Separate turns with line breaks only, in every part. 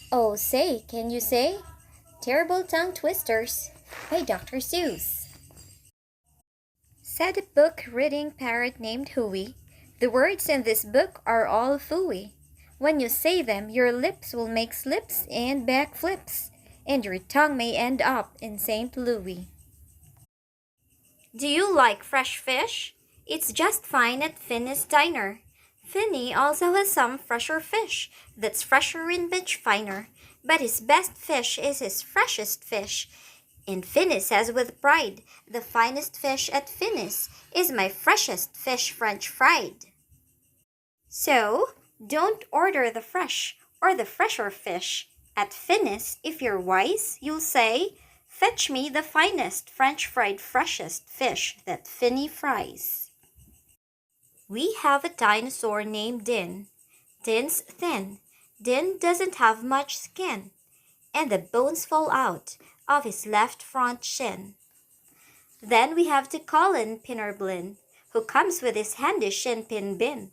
Oh, say, can you say? Terrible Tongue Twisters by Dr. Seuss. Said a book reading parrot named Huey, "The words in this book are all fooey. When you say them, your lips will make slips and back flips, and your tongue may end up in St. Louis." Do you like fresh fish? It's just fine at Finney's Diner. Finney also has some fresher fish that's fresher and much finer, but his best fish is his freshest fish. And Finney says with pride, "The finest fish at Finney's is my freshest fish French fried." So, don't order the fresh or the fresher fish. At Finney's, if you're wise, you'll say, "Fetch me the finest French fried freshest fish that Finney fries." We have a dinosaur named Din. Din's thin. Din doesn't have much skin, and the bones fall out of his left front shin. Then we have the Colin Pinnerblin, who comes with his handy shin pin bin,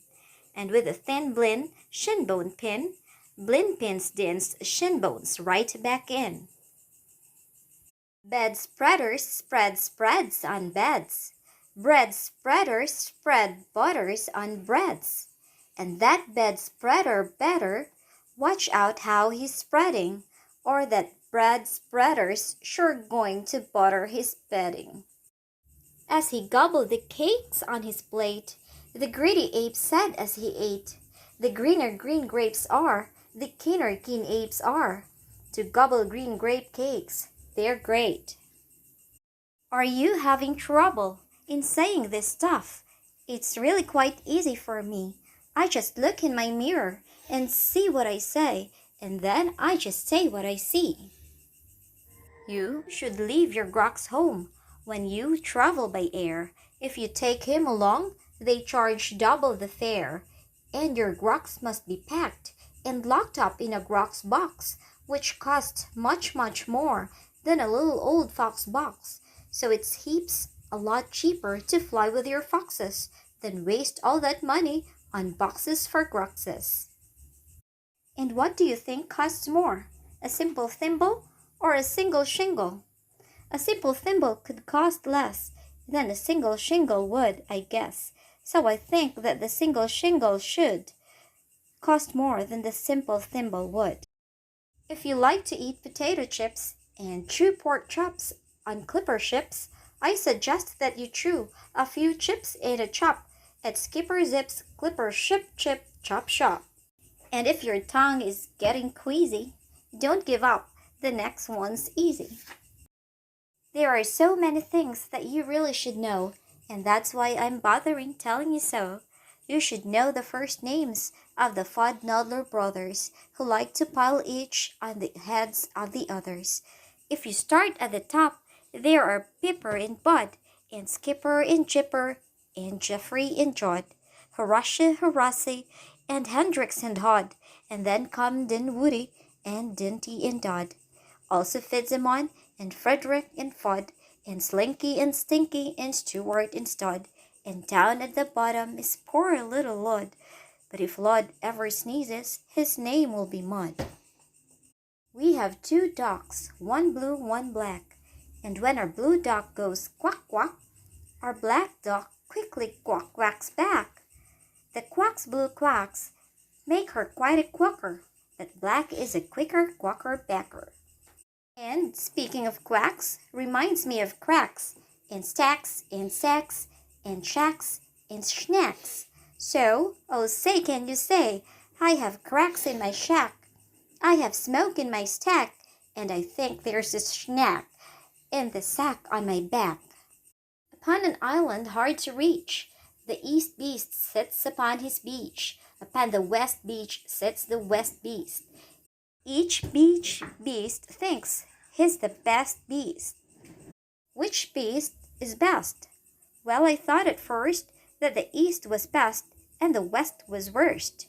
and with a thin blin shin bone pin, blin pins Din's shin bones right back in. Bed spreaders spread spreads on beds. Bread spreaders spread butters on breads. And that bed spreader better watch out how he's spreading, or that bread spreader's sure going to butter his bedding. As he gobbled the cakes on his plate, the greedy ape said as he ate, "The greener green grapes are, the keener keen apes are. To gobble green grape cakes, they're great." Are you having trouble in saying this stuff? It's really quite easy for me. I just look in my mirror and see what I say, and then I just say what I see. You should leave your Grox home when you travel by air. If you take him along, they charge double the fare. And your Grox must be packed and locked up in a Grox box, which costs much, much more than a little old fox box. So it's heaps a lot cheaper to fly with your foxes than waste all that money on boxes for Groxes. And what do you think costs more, a simple thimble or a single shingle? A simple thimble could cost less than a single shingle would, I guess. So I think that the single shingle should cost more than the simple thimble would. If you like to eat potato chips and chew pork chops on clipper ships, I suggest that you chew a few chips and a chop at Skipper Zip's Clipper Ship Chip Chop Shop. And if your tongue is getting queasy, don't give up. The next one's easy. There are so many things that you really should know, and that's why I'm bothering telling you so. You should know the first names of the Fod-Noddler brothers, who like to pile each on the heads of the others. If you start at the top, there are Pipper and Bud, and Skipper and Jipper, and Jeffrey and Jod, Horatia, Horace, and Hendrix and Hod, and then come Dinwoody and Dinty and Dodd. Also Fitzimon and Frederick and Fod, and Slinky and Stinky and Stuart and Stud, and down at the bottom is poor little Lud. But if Lud ever sneezes, his name will be Mud. We have two ducks, one blue, one black, and when our blue duck goes quack quack, our black duck quickly quack quacks back. The quack's blue quacks make her quite a quacker, but black is a quicker quacker backer. And speaking of quacks, reminds me of cracks, and stacks, and sacks, and shacks, and schnacks. So, oh say can you say, I have cracks in my shack, I have smoke in my stack, and I think there's a schnack in the sack on my back. Upon an island hard to reach, the east beast sits upon his beach. Upon the west beach sits the west beast. Each beach beast thinks he's the best beast. Which beast is best? Well, I thought at first that the east was best and the west was worst.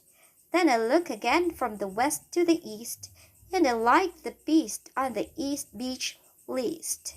Then I look again from the west to the east, and I like the beast on the east beach least.